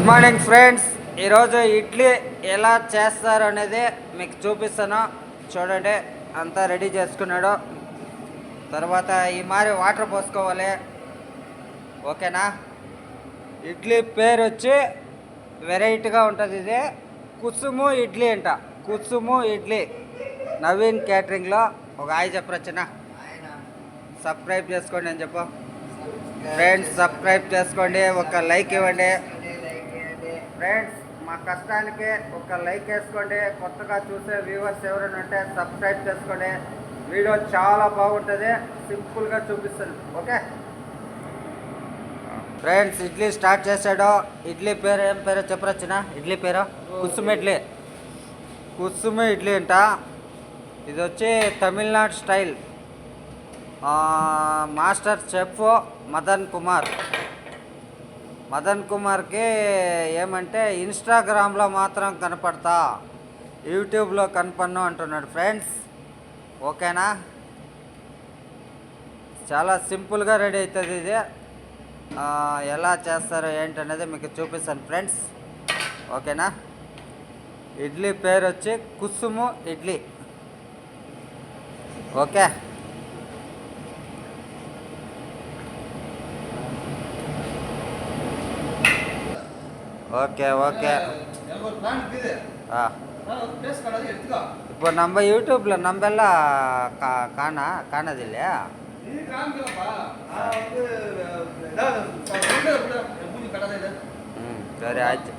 Morning friends, ఈరోజు ఇడ్లీ ఎలా చేస్తారు అనేది మీకు చూపిస్తాను. చూడండి, అంతా రెడీ చేసుకున్నాడు. తర్వాత ఈ మారి వాటర్ పోసుకోవాలి. ఓకేనా? ఇడ్లీ పేరు వచ్చి వెరైటీగా ఉంటుంది. ఇది కుసుము ఇడ్లీ అంట. కుసుము ఇడ్లీ. నవీన్ క్యాటరింగ్లో ఒక హాయ్ చెప్పరొచ్చిన. సబ్స్క్రైబ్ చేసుకోండి అని చెప్పు ఫ్రెండ్స్. సబ్స్క్రైబ్ చేసుకోండి, ఒక లైక్ ఇవ్వండి ఫ్రెండ్స్. మా కష్టానికి ఒక లైక్ వేసుకోండి. కొత్తగా చూసే వ్యూవర్స్ ఎవరైనా ఉంటే సబ్స్క్రైబ్ చేసుకోండి. వీడియో చాలా బాగుంటుంది, సింపుల్గా చూపిస్తాను. ఓకే ఫ్రెండ్స్, ఇడ్లీ స్టార్ట్ చేశాడు. ఇడ్లీ పేరు ఏం పేరు చెప్పరొచ్చిన? ఇడ్లీ పేరు కుసుమ ఇడ్లీ. కుసుమ ఇడ్లీ అంట. ఇది వచ్చి Tamil Nadu style. Master chef Madan కుమార్కి ఏమంటే ఇన్స్టాగ్రామ్లో మాత్రం కనపడతా, యూట్యూబ్లో కనపడను అంటున్నాడు ఫ్రెండ్స్. ఓకేనా? చాలా సింపుల్గా రెడీ అవుతుంది ఇది. ఎలా చేస్తారో ఏంటనేది మీకు చూపిస్తాను ఫ్రెండ్స్. ఓకేనా? ఇడ్లీ పేరు వచ్చి కుసుము ఇడ్లీ. Okay, okay okay. இப்போ நம்ம யூடியூப்பில் நம்மெல்லாம் காணதில்லையா? சரி ஆச்சு.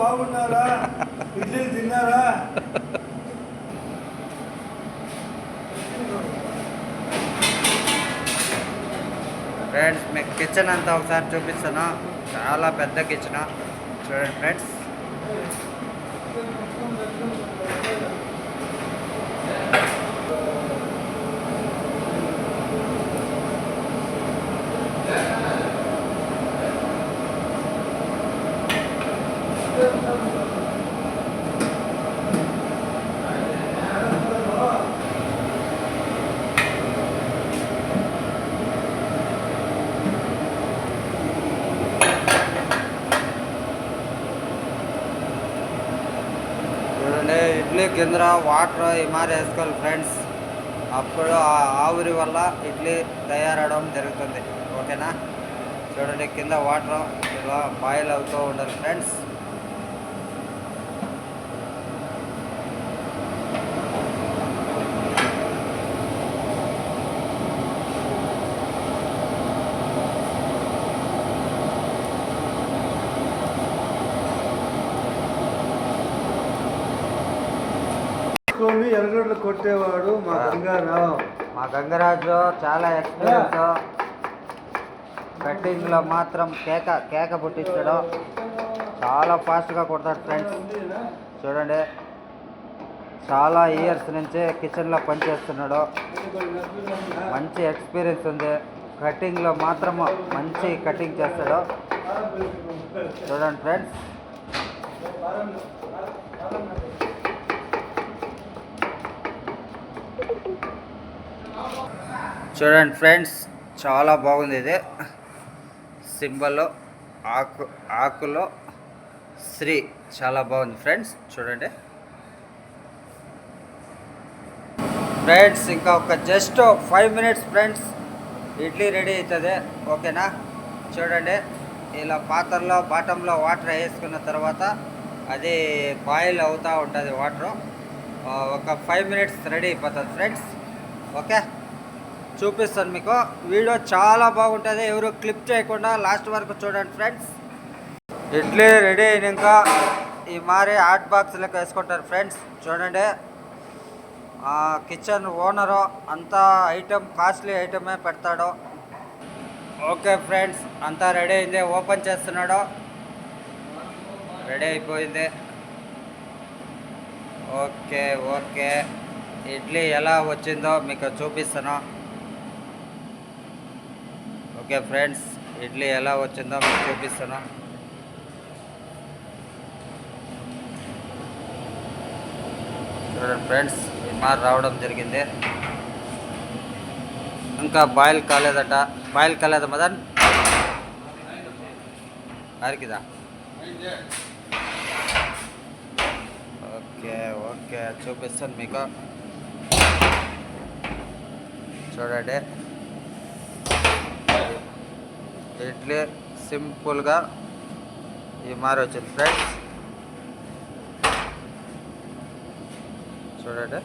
బాగున్నారా? ఇడ్లీలు తిన్నారా? ఫ్రెండ్స్, మీకు కిచెన్ అంతా ఒకసారి చూపిస్తాను. చాలా పెద్ద కిచెన్ చూడండి ఫ్రెండ్స్. ఇడ్లీ కింద వాటర్ ఈ మారి వేసుకోవాలి ఫ్రెండ్స్. అప్పుడు ఆ ఆవిరి వల్ల ఇడ్లీ తయారవడం జరుగుతుంది. ఓకేనా? చూడండి, కింద వాటర్ ఇలా బాయిల్ అవుతూ ఉండాలి ఫ్రెండ్స్. ఎరగడ్లు కొట్టేవాడు మా గంగరాజు. చాలా ఎక్స్పీరియన్స్. కట్టింగ్లో మాత్రం కేక పుట్టించాడు. చాలా ఫాస్ట్గా కొడతాడు ఫ్రెండ్స్. చూడండి, చాలా ఇయర్స్ నుంచి కిచెన్లో పనిచేస్తున్నాడు. మంచి ఎక్స్పీరియన్స్ ఉంది. కటింగ్లో మాత్రం మంచి కటింగ్ చేస్తాడు. చూడండి ఫ్రెండ్స్. చూడండి ఫ్రెండ్స్, చాలా బాగుంది ఇది. సింబల్ ఆకులో శ్రీ. చాలా బాగుంది ఫ్రెండ్స్. చూడండి ఫ్రెండ్స్, ఇంకా ఒక just 5 minutes friends, idli ready అవుతుంది. ఓకేనా? చూడండి, ఇలా పాత్రలో బాటంలో వాటర్ వేసుకున్న తర్వాత అది బాయిల్ అవుతూ ఉంటుంది వాటరు. ఒక 5 మినిట్స్ రెడీ అయిపోతుంది ఫ్రెండ్స్. ఓకే, చూపిస్తాను మీకు. వీడియో చాలా బాగుంటుంది, ఎవరు క్లిప్ చేయకుండా లాస్ట్ వరకు చూడండి ఫ్రెండ్స్. ఇడ్లీ రెడీ అయినాక ఈ మారి హాట్ బాక్స్లోకి వేసుకుంటారు ఫ్రెండ్స్. చూడండి, కిచెన్ ఓనరు అంతా ఐటమ్ కాస్ట్లీ ఐటమే పెడతాడు. ఓకే ఫ్రెండ్స్, అంతా రెడీ అయింది. ఓపెన్ చేస్తున్నాడు. రెడీ అయిపోయింది. Okay okay. ఇడ్లీ ఎలా వచ్చిందో మీకు చూపిస్తాను. ఓకే ఫ్రెండ్స్, ఇడ్లీ ఎలా వచ్చిందో మీకు చూపిస్తాను. చూడండి ఫ్రెండ్స్, ఈ మారి రావడం జరిగింది. ఇంకా బాయిల్ కాలేదట. బాయిల్ కాలేదా మదన్? అరికిదా? ఓకే ఓకే, చూపిస్తాను మీకు. చూడండి, ఇడ్లీ సింపుల్గా ఈ మారి వచ్చింది ఫ్రెండ్స్. చూడండి.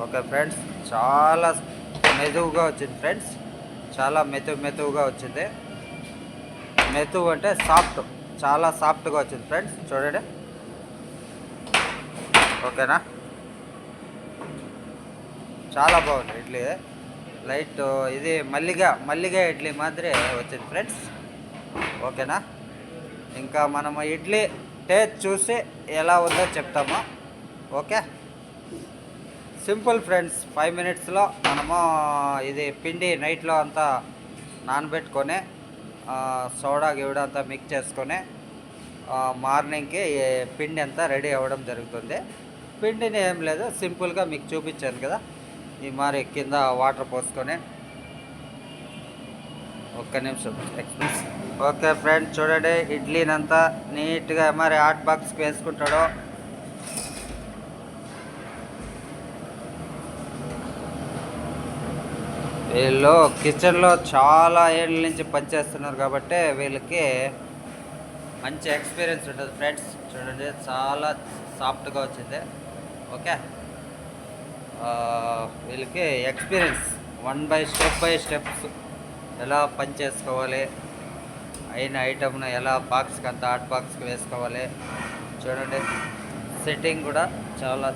ఓకే ఫ్రెండ్స్, చాలా మెతువుగా వచ్చింది ఫ్రెండ్స్. చాలా మెతువుగా వచ్చింది. మెతువు అంటే సాఫ్ట్, చాలా సాఫ్ట్గా వచ్చింది ఫ్రెండ్స్. చూడండి. ఓకేనా? చాలా బాగుంది ఇడ్లీ. లైట్ ఇది మల్లిగా ఇడ్లీ మాదిరి వచ్చింది ఫ్రెండ్స్. ఓకేనా? ఇంకా మనము ఇడ్లీ టేస్ట్ చూసి ఎలా ఉందో చెప్తాము. Okay, simple friends. 5 మినిట్స్లో మనము ఇది పిండి నైట్లో అంతా నానబెట్టుకొని సోడా గివడా అంతా మిక్స్ చేసుకొని మార్నింగ్కి పిండి అంతా రెడీ అవ్వడం జరుగుతుంది. పిండిని ఏం లేదు, సింపుల్గా మీకు చూపించాను కదా. ఈ మరి కింద వాటర్ పోసుకొని ఒక్క నిమిషం ఎక్స్ప్రెస్. ఓకే ఫ్రెండ్స్, చూడండి ఇడ్లీనంతా నీట్గా మరి హాట్ బాక్స్కి వేసుకుంటాడు. వీళ్ళు కిచెన్లో చాలా ఏళ్ళ నుంచి పనిచేస్తున్నారు కాబట్టి వీళ్ళకి మంచి ఎక్స్పీరియన్స్ ఉంటుంది ఫ్రెండ్స్. చూడండి, చాలా సాఫ్ట్గా వచ్చింది. ఓకే, వీళ్ళకి ఎక్స్పీరియన్స్ స్టెప్ బై స్టెప్స్ ఎలా పని చేసుకోవాలి, అయిన ఐటమ్ను ఎలా బాక్స్కి అంతా హాట్ బాక్స్కి వేసుకోవాలి. చూడండి, సెట్టింగ్ కూడా చాలా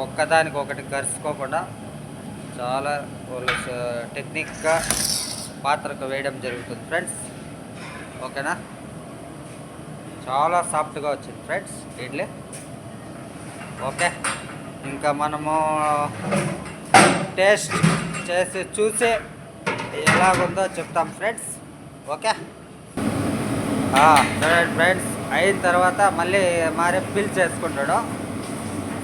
ఒక్కదానికి ఒకటి కరుచుకోకుండా చాలా వాళ్ళు టెక్నిక్గా పాత్రకు వేయడం జరుగుతుంది ఫ్రెండ్స్. ఓకేనా? చాలా సాఫ్ట్గా వచ్చింది ఫ్రెండ్స్ ఇడ్లీ. ఓకే, ఇంకా మనము టేస్ట్ చేసి చూసి ఎలాగుందో చెప్తాం ఫ్రెండ్స్. ఓకే, చూడండి ఫ్రెండ్స్, అయిన తర్వాత మళ్ళీ మారే ఫిల్ చేసుకుంటాడు.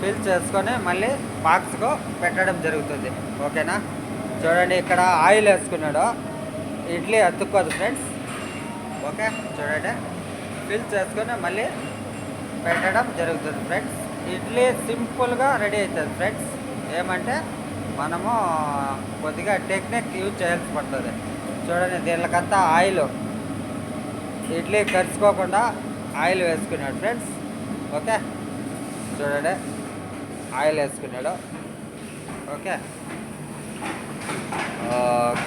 ఫిల్ చేసుకొని మళ్ళీ బాక్స్కు పెట్టడం జరుగుతుంది. ఓకేనా? చూడండి, ఇక్కడ ఆయిల్ వేసుకున్నాడు. ఇడ్లీ అతుక్కోదు ఫ్రెండ్స్. ఓకే, చూడండి, ఫిల్ చేసుకొని మళ్ళీ పెట్టడం జరుగుతుంది ఫ్రెండ్స్. ఇడ్లీ సింపుల్గా రెడీ అవుతుంది ఫ్రెండ్స్. ఏమంటే మనము కొద్దిగా టెక్నిక్ యూజ్ చేయాల్సి పడుతుంది. చూడండి, దీనికంతా ఆయిల్, ఇడ్లీ కరుచుకోకుండా ఆయిల్ వేసుకున్నాడు ఫ్రెండ్స్. ఓకే, చూడండి, ఆయిల్ వేసుకున్నాడు. ఓకే,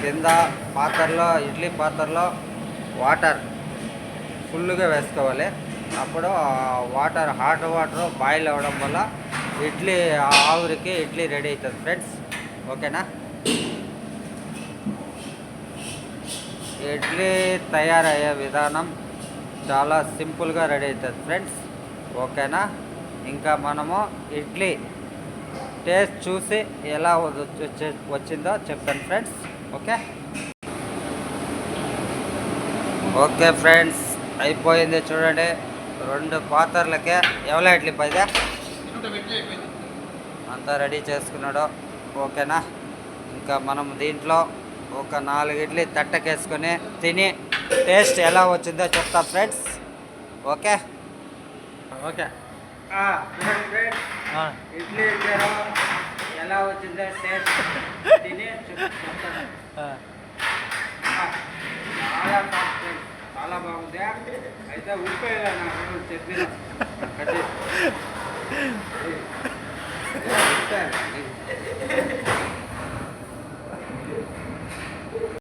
కింద పాత్రలో, ఇడ్లీ పాత్రలో వాటర్ ఫుల్గా వేసుకోవాలి. అప్పుడు వాటర్, హాట్ వాటర్ బాయిల్ అవ్వడం వల్ల ఇడ్లీ ఆవిరికి ఇడ్లీ రెడీ అవుతుంది ఫ్రెండ్స్. ఓకేనా? ఇడ్లీ తయారయ్యే విధానం చాలా సింపుల్గా రెడీ అవుతుంది ఫ్రెండ్స్. ఓకేనా? ఇంకా మనము ఇడ్లీ టేస్ట్ చూసి ఎలా వచ్చిందో చెప్తాను ఫ్రెండ్స్. ఓకే ఓకే ఫ్రెండ్స్, అయిపోయింది. చూడండి, 2 పాత్రలకే ఎవరో ఇడ్లీ పైదా అంతా రెడీ చేసుకున్నాడు. ఓకేనా? ఇంకా మనం దీంట్లో ఒక 4 ఇడ్లీ తట్టకేసుకొని తిని టేస్ట్ ఎలా వచ్చిందో చెప్తాం friends. Okay okay friends, idli ఇచ్చారు, ఎలా వచ్చిందో టేస్ట్ తిని చెప్తాను. చాలా సాఫ్ట్, చాలా బాగుంది. అయితే ఉడిపోయేలా నాకు చెప్పిన